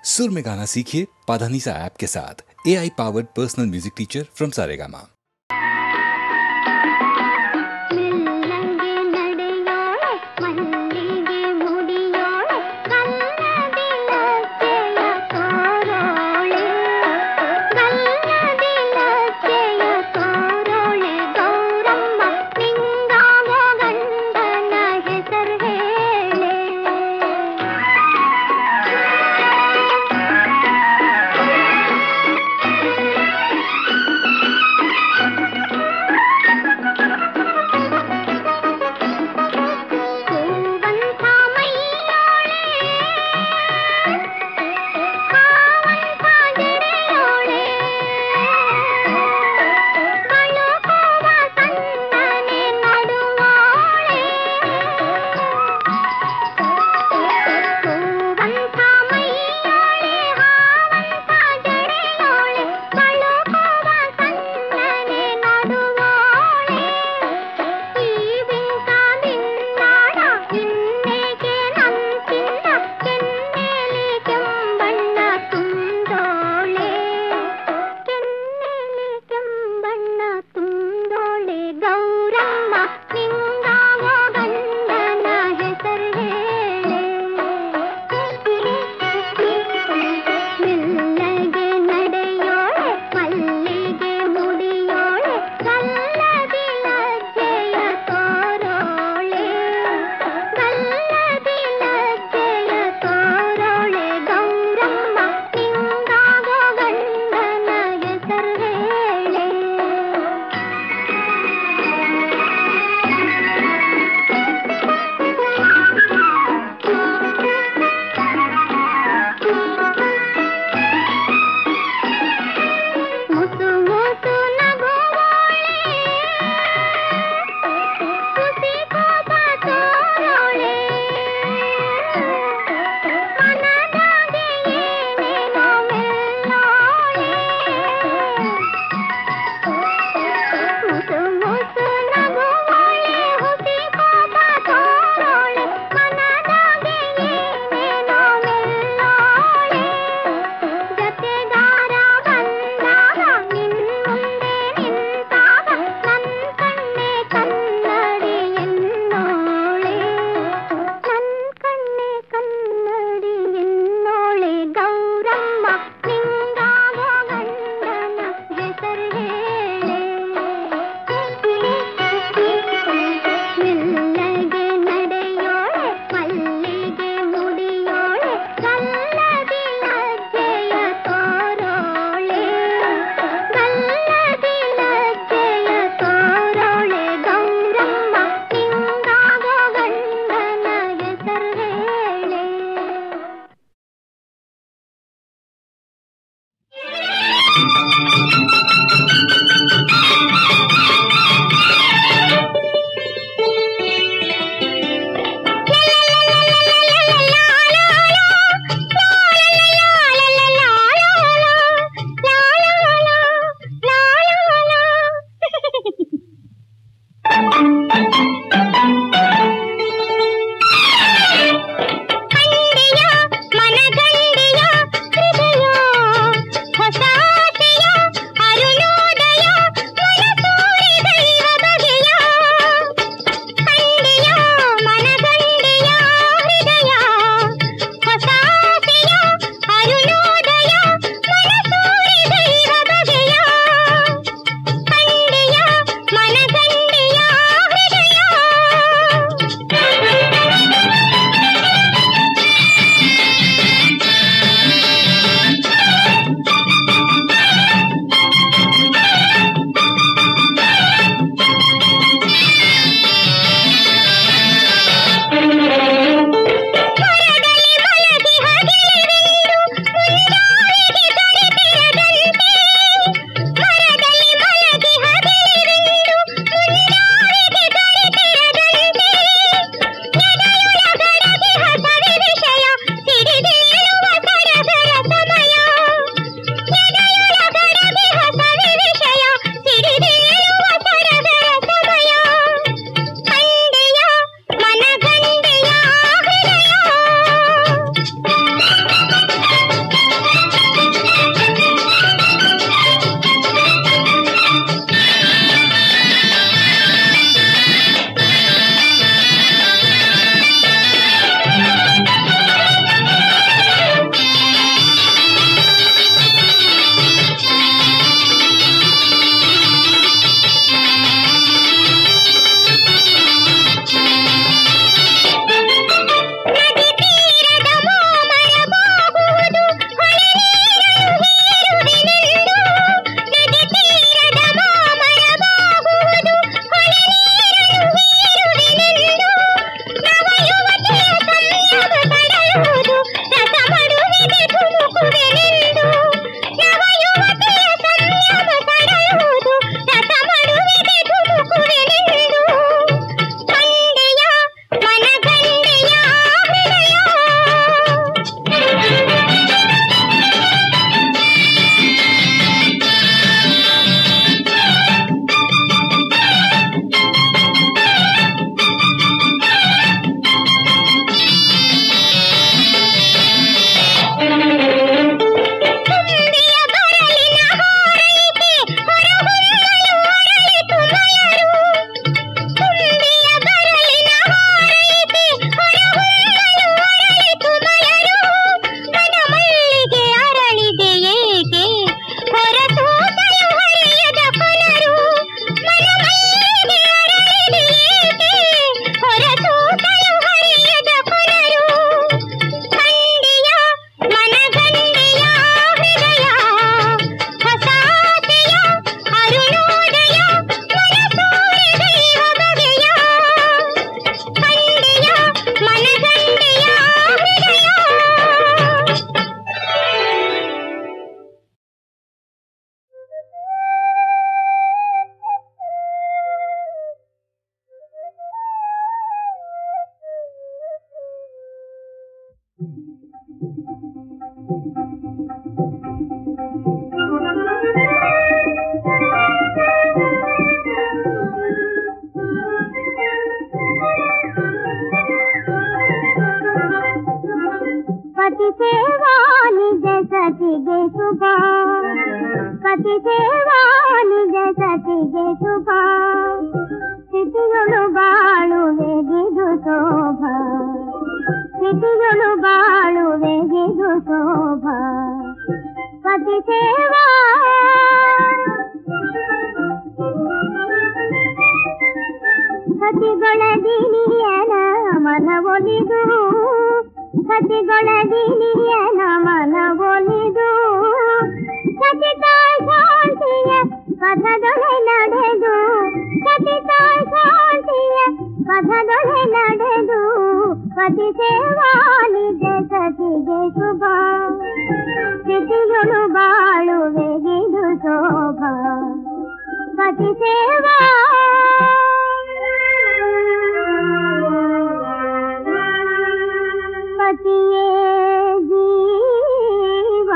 सुर में गाना सीखिए पाधानीसा ऐप के साथ। AI powered personal music teacher from Saregama. ನಿಜ ಸತಿಗೆ ಶುಭ, ಪತಿ ಸೇವಾ ನಿಜ ಸತಿಗೆ ಶುಭ, ಸ್ಥಿತಿಗಳು ಬಾಳುವೆಗಿದು ಶೋಭ, ಸ್ಥಿತಿಗಳು ಬಾಳುವೆಗಿದು ಶೋಭ, ಪತಿ ಸೇವಾ ಸತಿಗೊಳಗಿನಿಯನ ಮನವೊಲಿದು, ಸತಿಗೊಳಗಿನಿಯನ ಮನವೊಲಿದು, ಸತಿತಾಯ್ ಶಾಂತಿಯ ಪಥದೊಳೆ ನಡೆದು, ಸತಿತಾಯ್ ಶಾಂತಿಯ ಪಥದೊಳೆ ನಡೆದು, ಪತಿ ಸೇವಾ ನಿಜ ಸತಿಗೆ ಶುಭ, ಸ್ಥಿತಿಗಳು ಬಾಳುವೆಗಿದು ಶೋಭ, ಪತಿ ಸೇವಾ ಪತಿಯೇ ಜೀವ,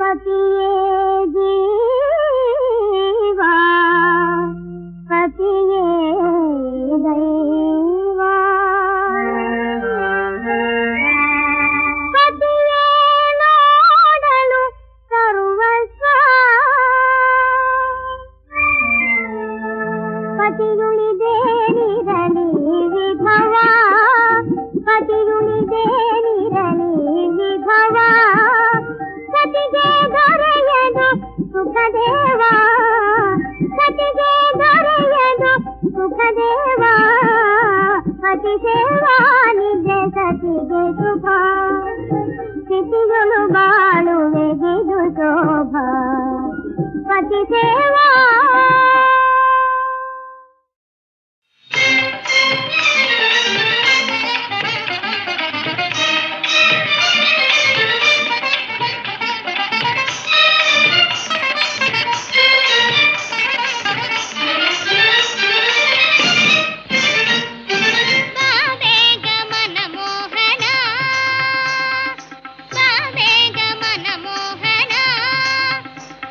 ಪತಿಯೇ ಜೀವ, ಪತಿಯೇ ದೈವ, ಪತಿಯೇ ನೋಡಲು ಸರ್ವಸ್ವ, ಪತಿಯುಳಿದೇನಿರಲಿ ವಿಭವ, ಪತಿಯುಳಿದೇನಿರಲಿ ವಿಭವ, ಸತಿಗೆ ದೊರೆಯದು ಸುಖದೇವ, ಸತಿಗೆ ದೊರೆಯದು ಸುಖದೇವ, ಪತಿ ಸೇವಾ ನಿಜ ಸತಿಗೆ ಶುಭ, ಸ್ಥಿತಿಗಳು ಬಾಳುವೆಗಿದು ಶೋಭ, ಪತಿ ಸೇವಾ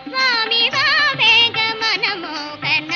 ಸ್ವಾಮಿ ವಾ ಬೇಗ ಮನಮೋಹನ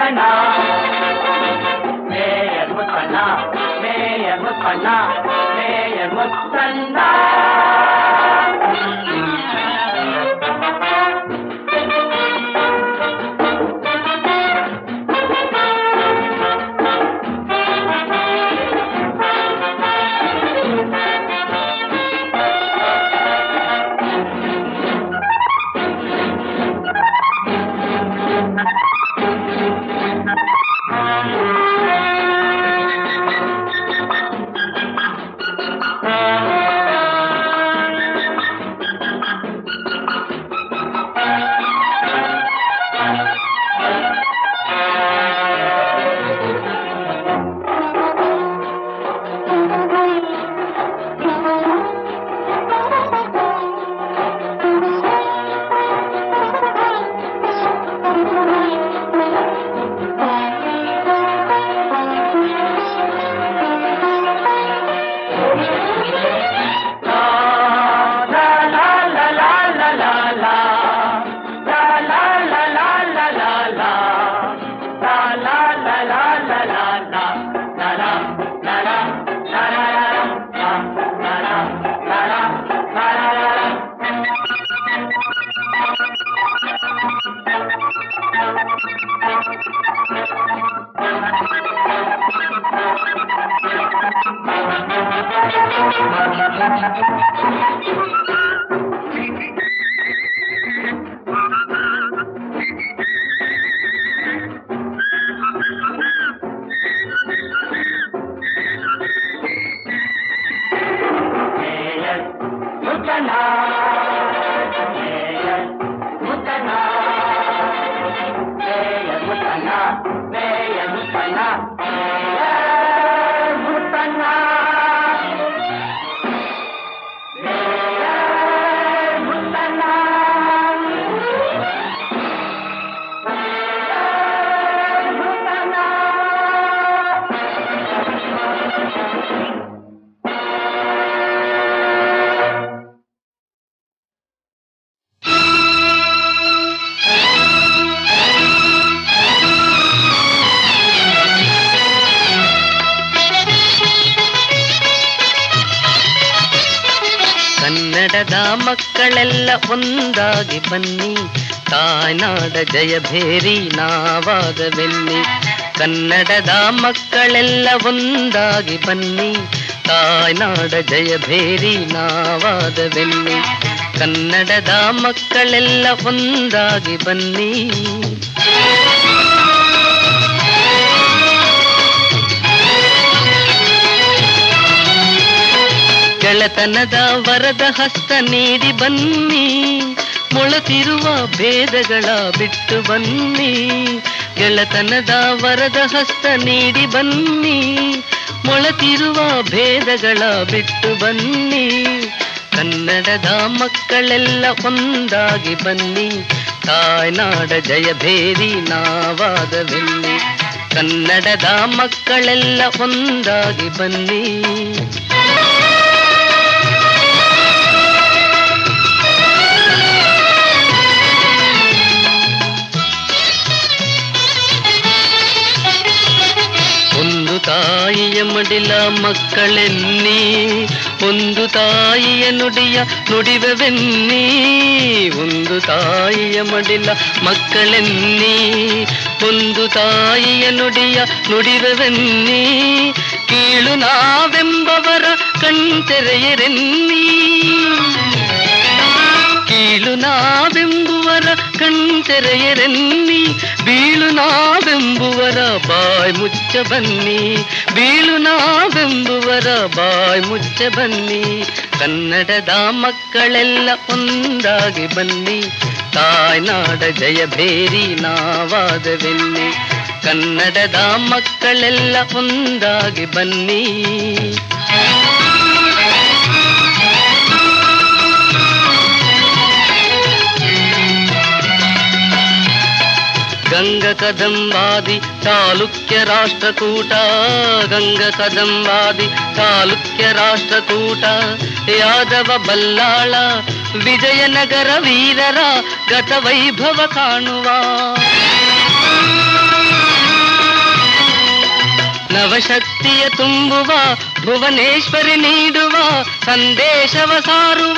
Muthanna mayor Muthanna mayor Muthanna mayor Muthanna ಕನ್ನಡದ ಮಕ್ಕಳೆಲ್ಲ ಒಂದಾಗಿ ಬನ್ನಿ, ತಾಯ್ನಾಡ ಜಯಭೇರಿ ನಾವಾದವೆನ್ನಿ. ಕನ್ನಡದ ಮಕ್ಕಳೆಲ್ಲ ಒಂದಾಗಿ ಬನ್ನಿ, ತಾಯ್ನಾಡ ಜಯಭೇರಿ ನಾವಾದವೆನ್ನಿ. ಕನ್ನಡದ ಮಕ್ಕಳೆಲ್ಲ ಒಂದಾಗಿ ಬನ್ನಿ. ಗೆಳತನದ ವರದ ಹಸ್ತ ನೀಡಿ ಬನ್ನಿ, ಮೊಳತಿರುವ ಭೇದಗಳ ಬಿಟ್ಟು ಬನ್ನಿ. ಗೆಳತನದ ವರದ ಹಸ್ತ ನೀಡಿ ಬನ್ನಿ, ಮೊಳತಿರುವ ಭೇದಗಳ ಬಿಟ್ಟು ಬನ್ನಿ. ಕನ್ನಡದ ಮಕ್ಕಳೆಲ್ಲ ಒಂದಾಗಿ ಬನ್ನಿ, ತಾಯ್ನಾಡ ಜಯಭೇರಿ ನಾವಾದವೆನ್ನಿ. ಕನ್ನಡದ ಮಕ್ಕಳೆಲ್ಲ ಒಂದಾಗಿ ಬನ್ನಿ. ಒಂದು ತಾಯಿಯ ಮಡಿಲ ಮಕ್ಕಳೆನ್ನಿ, ಒಂದು ತಾಯಿಯ ನುಡಿಯ ನುಡಿವೆವೆನ್ನಿ. ಒಂದು ತಾಯಿಯ ಮಡಿಲ ಮಕ್ಕಳೆನ್ನಿ, ಒಂದು ತಾಯಿಯ ನುಡಿಯ ನುಡಿವೆವೆನ್ನಿ. ಕೀಳು ನಾವೆಂಬವರ ಕಣ್ತೆರೆಯರೆನ್ನಿ, ಕೀಳು ನಾವೆಂಬುವರ ಕಣ್ತೆರೆಯರೆನ್ನಿ. ಬೀಳು ನಾವೆಂಬುವರ ಬಾಯ್ ಮುಚ್ಚ ಬನ್ನಿ, ಬೀಳು ನಾವೆಂಬುವರ ಬಾಯ್ ಮುಚ್ಚ ಬನ್ನಿ. ಕನ್ನಡದ ಮಕ್ಕಳೆಲ್ಲ ಒಂದಾಗಿ ಬನ್ನಿ, ತಾಯ್ನಾಡ ಜಯಭೇರಿ ನಾವಾದವೆನ್ನಿ. ಕನ್ನಡದ ಮಕ್ಕಳೆಲ್ಲ ಒಂದಾಗಿ ಬನ್ನಿ. ಗಂಗ ಕದಂಬಾದಿ ಚಾಲುಕ್ಯ ರಾಷ್ಟ್ರಕೂಟ, ಗಂಗ ಕದಂಬಾದಿ ಚಾಲುಕ್ಯ ರಾಷ್ಟ್ರಕೂಟ. ಯಾದವ ಬಲ್ಲಾಳ ವಿಜಯನಗರ ವೀರರ ಗತ ವೈಭವ ಕಾಣುವ. ಶಿವಶಕ್ತಿಯ ತುಂಬುವ ಭುವನೇಶ್ವರಿ ನೀಡುವ ಸಂದೇಶವ ಸಾರುವ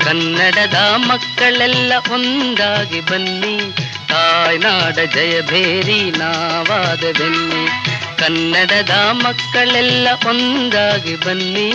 ಕನ್ನಡದ ಮಕ್ಕಳೆಲ್ಲ ಒಂದಾಗಿ ಬನ್ನಿ, ತಾಯ್ನಾಡ ಜಯಭೇರಿ ನಾವಾದ ಬೆನ್ನಿ. ಕನ್ನಡದ ಮಕ್ಕಳೆಲ್ಲ ಒಂದಾಗಿ ಬನ್ನಿ.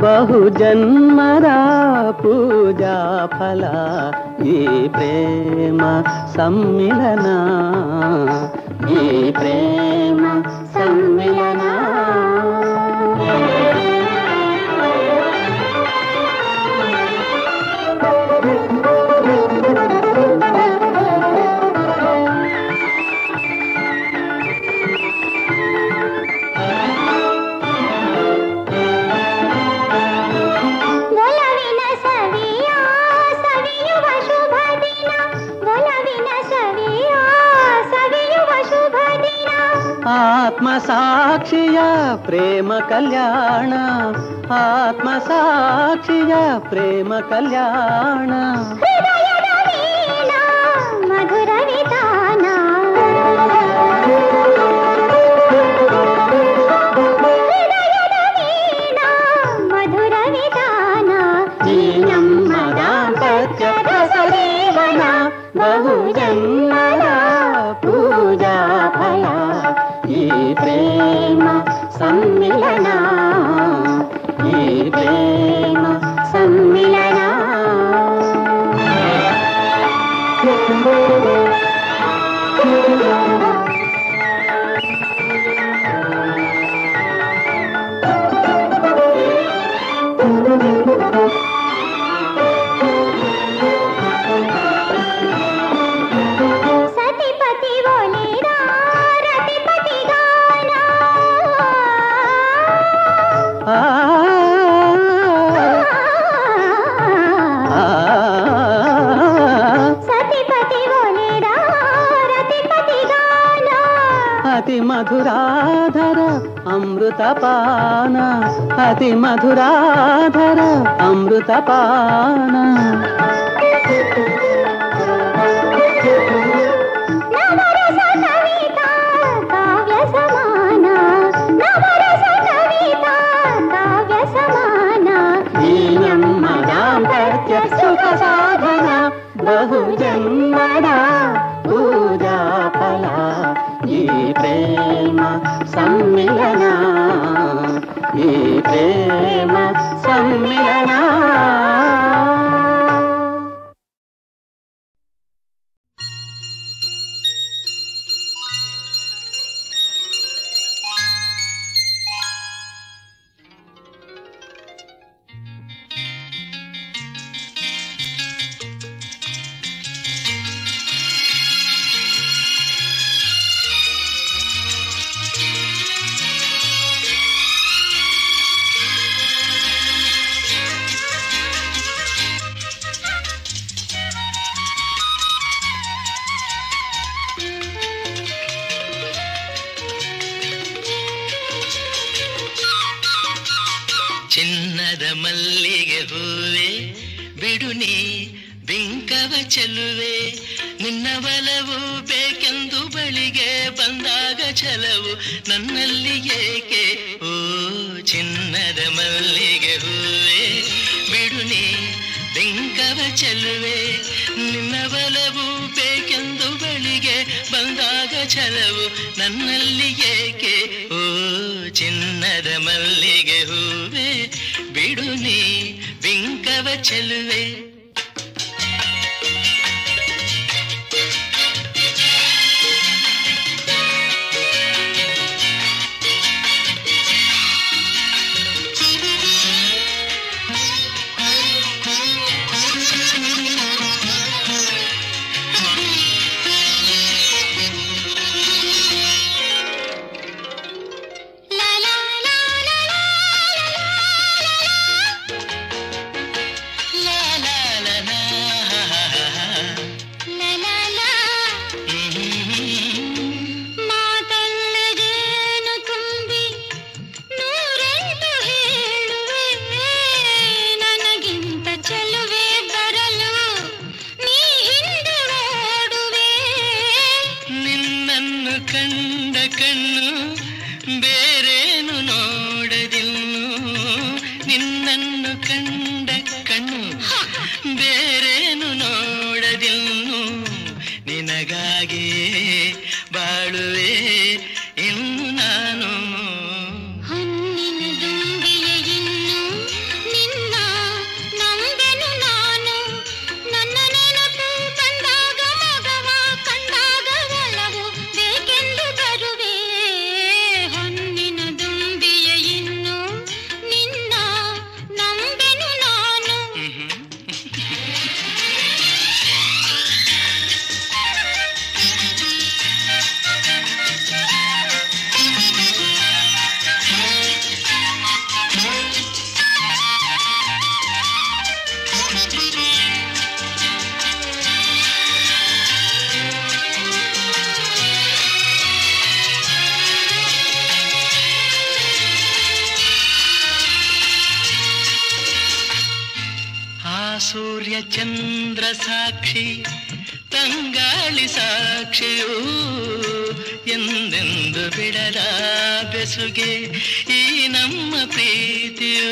ಬಹುಜನ್ಮದ ಪೂಜಾ ಫಲ ಈ ಪ್ರೇಮ ಸಮ್ಮಿಲನ, ಈ ಪ್ರೇಮ ಸಮ್ಮಿಲನ. ಒಲವಿನ ಸವಿಯ ಸವಿಯುವ ಶುಭ ದಿನ, ಒಲ ಸಾಕ್ಷಿಯ ಪ್ರೇಮ ಕಲ್ಯಾಣ, ಆತ್ಮ ಸಾಕ್ಷಿಯ ಪ್ರೇಮ ಕಲ್ಯಾಣ. ಹೃದಯದ ವೀಣಾ ಮಧುರ ವಿಧಾನ, ಹೃದಯದ ವೀಣಾ ಮಧುರ ವಿಧಾನ. ಈ ನಮ್ಮ ದಾಂಪತ್ಯ ರಸಜೀವನ ಬಹುಜನ್ಮದ ಪೂಜಾ ಫಲ. ಈ ಪ್ರೇಮ ಸಮ್ಮಿಲನ, ಈ ಪ್ರೇಮ ಸಮ್ಮಿಲನ. ಸತಿಪತಿ ಒಲಿದ ರತಿಪತಿ ಗಾನ, ಸತಿಪತಿ ಒಲಿದ ರತಿಪತಿ ಗಾನ. ಅತಿ ಮಧುರಾಧರ ಅಮೃತಪಾನ, ಅತಿ ಮಧುರಾಧರ ಅಮೃತಪಾನ. ನವರಸ ಕವಿತಾ ಕಾವ್ಯ ಸಮಾನ, ನವರಸ ಕವಿತಾ ಕಾವ್ಯ ಸಮಾನ. ಈ ನಮ್ಮ ದಾಂಪತ್ಯ ಸುಖ ಸಾಧನ ಬಹುಜನ್ಮದ ಪೂಜಾ ಫಲ. ಈ ಪ್ರೇಮ ಸಮ್ಮಿಲನ, ಈ ಪ್ರೇಮ ಸಮ್ಮಿಲನ. ಚಿನ್ನದ ಮಲ್ಲಿಗೆ ಹೂವೆ ಬಿಡು ನೀ ಬಿಂಕವ ಚೆಲುವೆ, ನಿನ್ನ ಬಲವು ಬೇಕೆಂದು ಬಳಿಗೆ ಬಂದಾಗ ಛಲವು ನನ್ನಲ್ಲಿ ಏಕೆ. ಓ ಚಿನ್ನದ ಮಲ್ಲಿಗೆ ಹೂವೆ ಬಿಡು ನೀ ಬಿಂಕವ ಚೆಲುವೆ, ನಿನ್ನ ಬಲವು ಬೇಕೆಂದು ಬಳಿಗೆ ಬಂದಾಗ ಛಲವು ನನ್ನಲ್ಲಿ ಏಕೆ. ಓ ಚಿನ್ನದ ಮಲ್ಲಿಗೆ ಹೂವೆ ಬಿಡು ನೀ ಬಿಂಕವ ಚೆಲುವೆ. ಪ್ರಿಯ ಚಂದ್ರ ಸಾಕ್ಷಿ ತಂಗಾಳಿ ಸಾಕ್ಷಿಯೂ ಎಂದೆಂದು ಬಿಡದ ಬೆಸುಗೆ ಈ ನಮ್ಮ ಪ್ರೀತಿಯೂ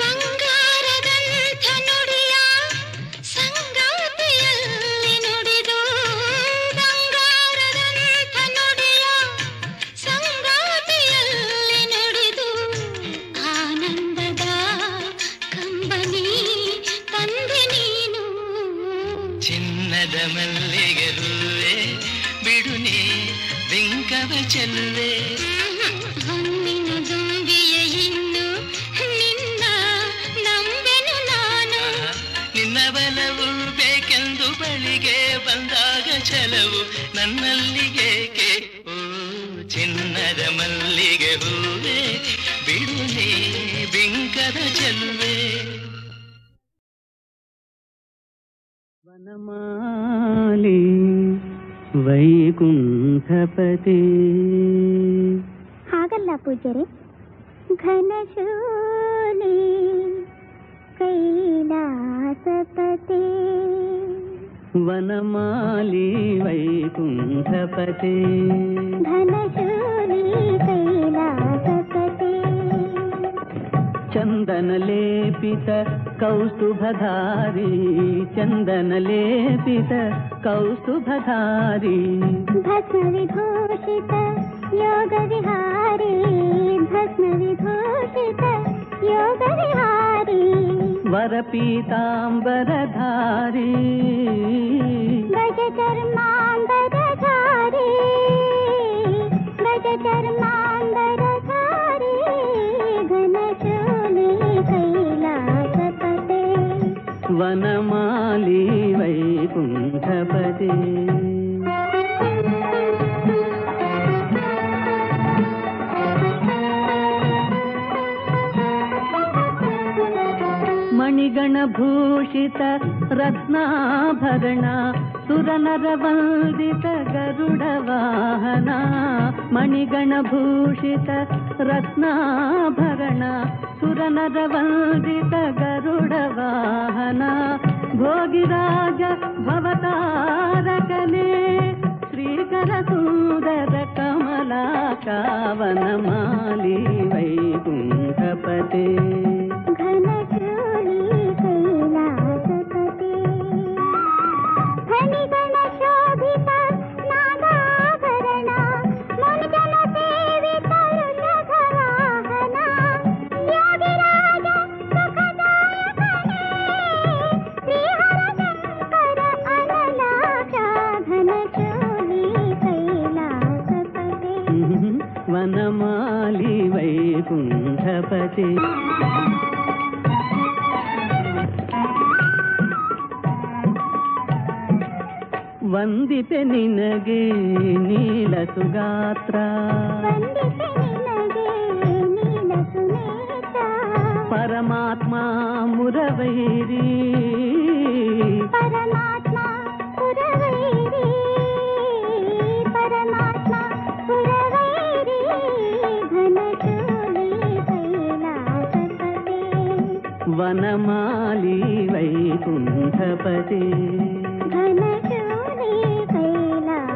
ಬಂಗಾರದಂಥ ನುಡಿಯ ಸಂಗಾತಿಯಲ್ಲಿ ನುಡಿದು ಬಂಗಾರದಂಥ ನುಡಿಯ ಸಂಗಾತಿಯಲ್ಲಿ ನುಡಿದು ಆನಂದದ ಕಂಬನಿ ತಂದೆ ನೀನು ಚಿನ್ನದ ಮಲ್ಲಿಗೆ ಹೂವೆ ಬಿಡು ನೀ ಬಿಂಕವ ಚೆಲ್ಲುವೆ ಹೊನ್ನಿನ ದುಂಬಿಯ ಇನ್ನು ನಿನ್ನ ನಂಬೆನು ನಾನು ನಿನ್ನ ಬಲವು ಬೇಕೆಂದು ಬಳಿಗೆ ಬಂದಾಗ ಛಲವು ನನ್ನಲ್ಲಿಗೇಕೆ ಓ ಚಿನ್ನದ ಮಲ್ಲಿಗೆ ಹೂವೆ ಬಿಡು ನೀ ಬಿಂಕದ ಚೆಲ್ಲುವೆ ವನಮಾಲಿ ವೈಕುಂಠಪತಿ ಹಾಗಲ್ಲ ಪೂಜ್ಯರೇ ಘನಶೂಲಿ ಕೈಲಾಸಪತಿ ವನಮಾಲಿ ವೈಕುಂಠಪತಿ ಘನಶೂಲಿ ಕೈಲಾಸಪತಿ ಚಂದನ ಲೇಪಿತ ಕೌಸ್ತುಭಧಾರಿ ಚಂದನ ಲೇಪಿತ ಕೌಸ್ತುಭಧಾರಿ ಭಸ್ಮ ವಿಭೂಷಿತ ಯೋಗ ವಿಹಾರಿ ಭಸ್ಮ ವಿಭೂಷಿತ ಯೋಗ ವಿಹಾರಿ ವರಪೀತಾಂಬರಧಾರಿ ಗಜ ಚರ್ಮಾಂಬರಧಾರಿ ಗಜ ಚರ್ಮಾಂಬರಧಾರಿ ಘನಶೂಲಿ ಕೈಲಾಸಪತೆ ವನಮಾಲಿ ವೈಕುಂಠಪತಿ ಮಣಿಗಣಭೂಷಿತ ರತ್ನಾಭರಣ ಸುರನರ ವಂದಿತ ಗರುಡ ವಾಹನ ಮಣಿಗಣಭೂಷಿತ ರತ್ನಾಭರಣ ಸುರನರ ವಂದಿತ ಗರುಡ ವಾಹನ ಭೋಗಿರಾಜ ಭವತಾರಕನೇ ಶ್ರೀಕರ ಸುಂದರ ಕಮಲಾಕಾವನಮಾಲಿ ವೈಕುಂಠಪತೆ ಘನಶೂಲಿ ಕೈಲಾಸಪತೆ ಫಣಿಗಣ ಶೋಭಿತ ನಾಗಾಭರಣ ಮುನಿಜನ ಸೇವಿತ ವೃಷಭವಾಹನ ಯೋಗಿರಾಜ ಸುಖದಾಯಕನೇ ಶ್ರೀಹರಶಂಕರ ಅನಲಾಕ್ಷ ಘನಶೂಲಿ ಕೈಲಾಸಪತೆ ವನಮಾಲಿ ವೈಕುಂಠಪತೆ ವಂದಿತೆ ನಿನಗೆ ನೀಲ ಸುಗಾತ್ರ ವಂದಿತೆ ನಿನಗೆ ನೀಲ ಸುನೇತ್ರ ಪರಮಾತ್ಮ ಮುರವೈರಿ ಪರಮಾತ್ಮ ಪುರವೈರಿ ಪರಮಾತ್ಮ ಪುರವೈರಿ ಘನಶೂಲಿ ಕೈಲಾಸಪತೆ ವನಮಾಲಿ ವೈಕುಂಠಪತೆ ಘನಶೂಲಿ ಕೈಲಾಸಪತೆ